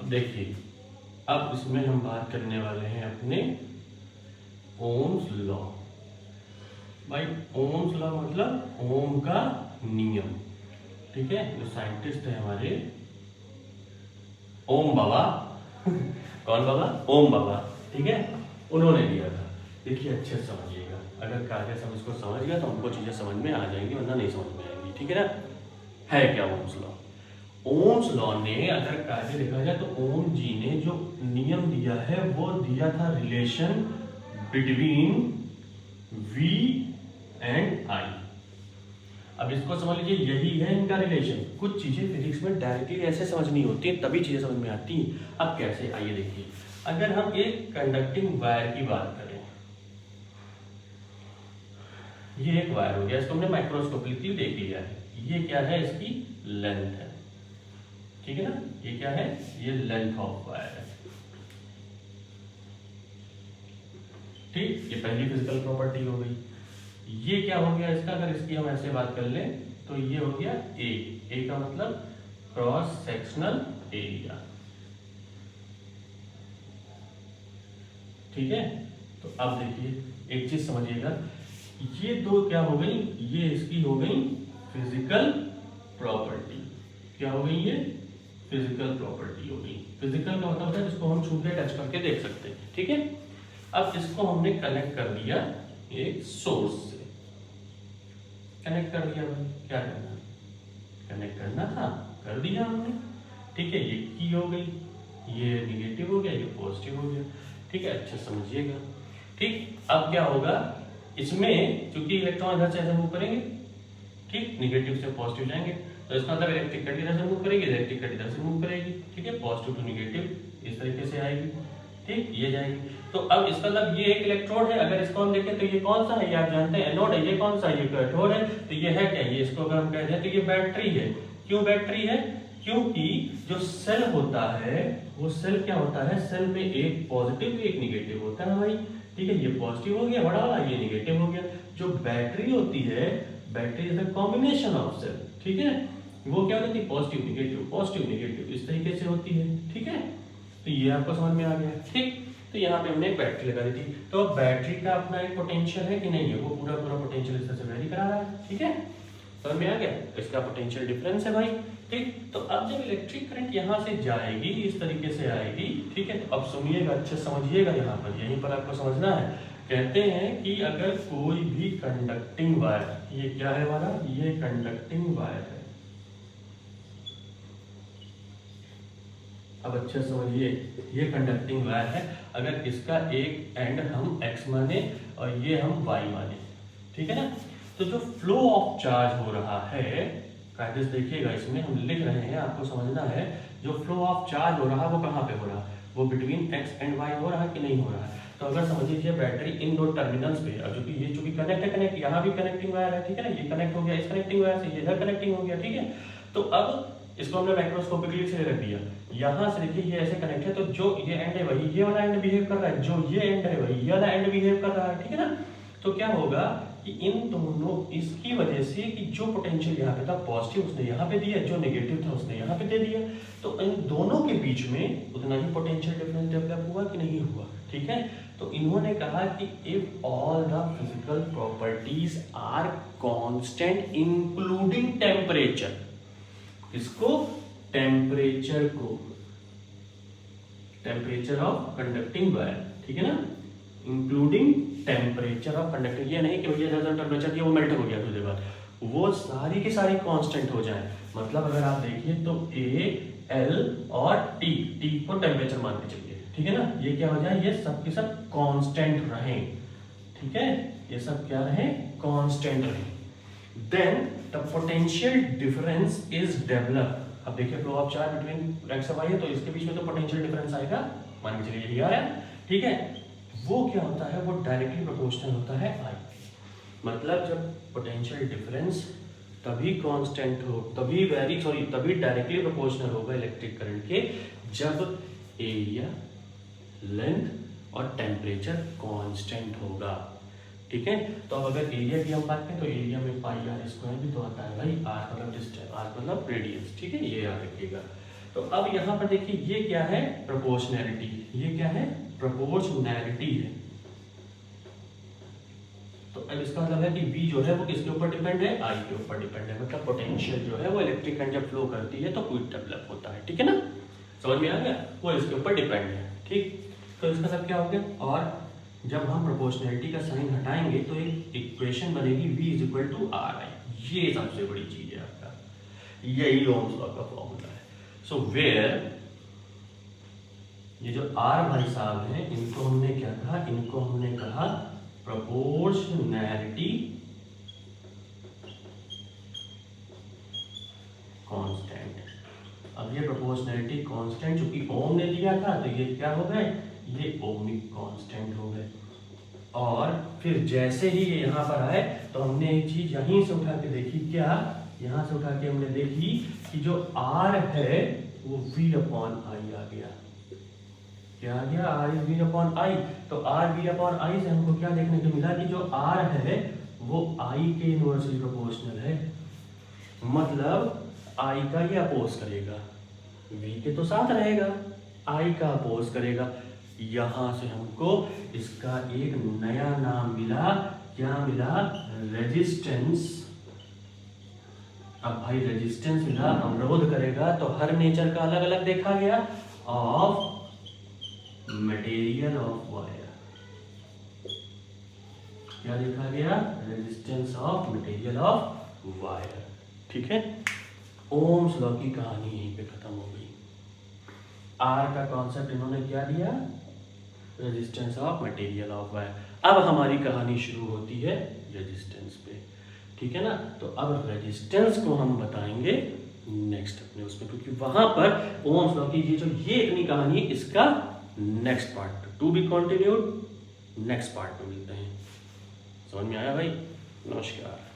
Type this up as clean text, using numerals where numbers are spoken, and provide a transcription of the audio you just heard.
देखिए अब इसमें हम बात करने वाले हैं अपने ओम्स लॉ। भाई ओम्स लॉ मतलब ओम का नियम, ठीक है। जो साइंटिस्ट है हमारे ओम बाबा कौन बाबा? ओम बाबा, ठीक है, उन्होंने दिया था। देखिए अच्छे से समझिएगा, अगर कार्य हम इसको समझ गया तो हमको चीजें समझ में आ जाएंगी, वरना नहीं समझ में आएंगी, ठीक है ना। है क्या ओम्स लॉ? ओम्स लॉ ने अगर कार्य देखा जाए तो ओम जी ने जो नियम दिया है वो दिया था relation between V and I। अब इसको समझ लीजिए, यही है इनका रिलेशन। कुछ चीजें फिजिक्स में डायरेक्टली ऐसे समझ नहीं होती हैं, तभी चीजें समझ में आती हैं। अब कैसे, आइए देखिए। अगर हम एक कंडक्टिंग वायर की बात करें, ये एक वायर हो गया, इसको हमने माइक्रोस्कोपिकली देख लिया है। ये क्या है? इसकी लेंथ है, ठीक है ना। ये क्या है? ये लेंथ ऑफ वायर है, ठीक। ये पहली फिजिकल प्रॉपर्टी हो गई। ये क्या हो गया इसका? अगर इसकी हम ऐसे बात कर लें तो ये हो गया ए का मतलब क्रॉस सेक्शनल एरिया, ठीक है। तो अब देखिए एक चीज समझिएगा, ये दो क्या हो गई? ये इसकी हो गई फिजिकल प्रॉपर्टी। क्या हो गई? ये फिजिकल प्रॉपर्टी हो गई। फिजिकल का मतलब है जिसको हम छू के टच करके देख सकते हैं, ठीक है। अब इसको हमने कनेक्ट कर दिया एक सोर्स से, कनेक्ट कर दिया। भाई क्या करना? कनेक्ट करना था, कर दिया हमने, ठीक है। ये की हो गई, ये निगेटिव हो गया, ये पॉजिटिव हो गया, ठीक है। अच्छे समझिएगा, ठीक। अब क्या होगा इसमें, क्योंकि इलेक्ट्रॉन इधर से ऐसे मूव करेंगे, ठीक, निगेटिव से पॉजिटिव जाएंगे, तो इसका मतलब इलेक्ट्रिक करंट इधर से मूव करेगी, इलेक्ट्रिक करंट इधर से मूव करेगी, ठीक है। पॉजिटिव टू निगेटिव इस तरीके से आएगी, ठीक, ये जाएगी। तो अब इसका मतलब ये एक इलेक्ट्रोड है। अगर इसको हम देखें तो ये कौन सा है? ये आप जानते हैं एनोड है। ये कौन सा? ये कैथोड है। तो ये है क्या? ये इसको अगर हम कहते हैं तो ये बैटरी है। क्यों बैटरी है? क्योंकि जो सेल होता है वो सेल क्या होता है? सेल में एक पॉजिटिव एक निगेटिव होता है भाई, ठीक है। ये पॉजिटिव हो गया बड़ा वाला, ये निगेटिव हो गया। जो बैटरी होती है, battery is the combination of cell, ठीक है। वो क्या होती है? पॉजिटिव निगेटिव इस तरीके से होती है, ठीक है। तो ये आपको समझ में आ गया, ठीक। तो यहाँ पे हमने एक बैटरी लगा दी थी। तो बैटरी का अपना एक पोटेंशियल है कि नहीं है? वो पूरा पोटेंशियल इस तरह से वेरी करा रहा है, ठीक है। समझ में आ गया? इसका पोटेंशियल डिफरेंस है भाई, ठीक। तो अब जब इलेक्ट्रिक करंट यहाँ से जाएगी, इस तरीके से आएगी, ठीक है। तो अब सुनिएगा, अच्छे समझिएगा, यहाँ पर यहीं पर आपको समझना है। कहते हैं कि अगर कोई भी कंडक्टिंग वायर, ये क्या है हमारा? ये कंडक्टिंग वायर है। अब अच्छे समझिए, ये कंडक्टिंग वायर है। अगर इसका एक एंड हम x माने और ये हम y माने, ठीक है ना। तो जो फ्लो ऑफ चार्ज हो रहा है, कायदे से देखिएगा, इसमें हम लिख रहे हैं, आपको समझना है। जो फ्लो ऑफ चार्ज हो रहा है वो कहाँ पे हो रहा है? वो बिटवीन x एंड y हो रहा है कि नहीं हो रहा है? तो अगर समझ लीजिए बैटरी इन दो टर्मिनल्स पे, अब जो ये चूंकि कनेक्ट है, कनेक्ट यहाँ भी कनेक्टिंग वायर है, ठीक है ना। ये कनेक्ट हो गया इस कनेक्टिंग वायर से, ये इधर कनेक्टिंग हो गया, ठीक है। तो अब इसको हमने माइक्रोस्कोपिकली से रख दिया। यहाँ से देखिए ये ऐसे कनेक्ट है, तो जो ये एंड है वही ये वाला एंड बिहेव कर रहा है, जो ये एंड है वही ये वाला एंड बिहेव कर रहा है, ठीक है ना। तो क्या होगा कि इन दोनों, इसकी वजह से कि जो पोटेंशियल यहाँ पे था पॉजिटिव उसने यहाँ पे दिया, जो नेगेटिव था उसने यहाँ पे दे दिया, तो इन दोनों के बीच में उतना ही पोटेंशियल डिफरेंस डेवलप हुआ कि नहीं हुआ, ठीक है। तो इन्होंने कहा कि if all the physical properties are constant including temperature, इसको टेम्परेचर को, टेम्परेचर ऑफ कंडक्टिंग वायर, ठीक है ना, इंक्लूडिंग टेम्परेचर ऑफ कंडक्टिंग। ये नहीं कि भैया जैसा टेम्परेचर दिया वो मेल्ट हो गया, थोड़ी देर बाद वो सारी की सारी कांस्टेंट हो जाए। मतलब अगर आप देखिए तो ए, एल और टी, टी को टेम्परेचर मान के चलिए, ठीक है ना। ये क्या हो जाए? ये सब के सब कांस्टेंट रहे, ठीक है। ये सब क्या रहे? कांस्टेंट रहे। Then the potential difference is developed। अब देखिए flow of charge between x और y है, तो इसके बीच में तो पोटेंशियल डिफरेंस आएगा, मान के चलिए यही आ रहा है, ठीक है। वो क्या होता है? वो डायरेक्टली प्रोपोर्शनल होता है I। मतलब जब पोटेंशियल डिफरेंस तभी कांस्टेंट हो, तभी तभी डायरेक्टली प्रोपोर्शनल होगा इलेक्ट्रिक करंट के, जब एरिया, लेंथ और टेम्परेचर कांस्टेंट होगा, ठीक है। तो अब अगर एरिया की हम बात करें तो एरिया में पाई आर स्क्वायर भी तो आता है भाई, आर मतलब डिस्टेंस, आर मतलब रेडियस, ठीक है, ये याद रखिएगा। तो तो अब यहाँ पर देखिए ये क्या है, प्रोपोर्शनैलिटी। ये क्या है, प्रोपोर्शनैलिटी है। तो अब इसका मतलब है कि V जो है वो किसके ऊपर डिपेंड है, I के ऊपर डिपेंड है। मतलब पोटेंशियल जो है वो इलेक्ट्रिक करंट जब फ्लो करती है तो क्विक डेवलप होता है, ठीक है ना, समझ में आ गया, वो इसके ऊपर डिपेंड है, ठीक। तो इसका मतलब क्या हो गया, और जब हम प्रोपोर्शनैलिटी का साइन हटाएंगे तो एक इक्वेशन बनेगी V is equal to RI। ये सबसे बड़ी चीज है आपका, यही ओम्स लॉ का फॉर्मूला है। सो वेयर ये जो R भाई साहब हैं, इनको हमने क्या कहा, इनको हमने कहा प्रोपोर्शनैलिटी कांस्टेंट। अब ये प्रोपोर्शनैलिटी कांस्टेंट चूंकि ओम ने दिया था तो ये क्या हो गए, ये ओमिक कांस्टेंट हो गए। और फिर जैसे ही ये यहाँ पर आए तो हमने एक चीज यहीं से उठा के देखी, क्या, यहाँ से उठा के हमने देखी कि जो R है वो V अपॉन I आ गया। क्या आ गया, R is V upon I। तो R V अपॉन I से हमको क्या देखने को मिला कि जो R है वो I के इनवर्सली प्रोपोर्शनल है। मतलब I का ये अपोज करेगा, V के तो साथ रहेगा, I का अपोज करेगा। यहां से हमको इसका एक नया नाम मिला, क्या मिला, रेजिस्टेंस। अब भाई रेजिस्टेंस मिला, अवरोध करेगा, तो हर नेचर का अलग अलग देखा गया, ऑफ मटेरियल ऑफ वायर। क्या देखा गया, resistance of material of wire, ठीक है। ओम्स लॉ की कहानी यहीं पे खत्म हो गई। आर का कॉन्सेप्ट इन्होंने क्या दिया, resistance of material of wire. अब हमारी कहानी शुरू होती है रेजिस्टेंस पे, ठीक है ना। तो अब रेजिस्टेंस को हम बताएंगे नेक्स्ट अपने उसमें, क्योंकि वहां पर ओम्स लॉ की ये इतनी कहानी, इसका next part to be continued, next part में मिलते हैं। समझ में आया भाई, नमस्कार।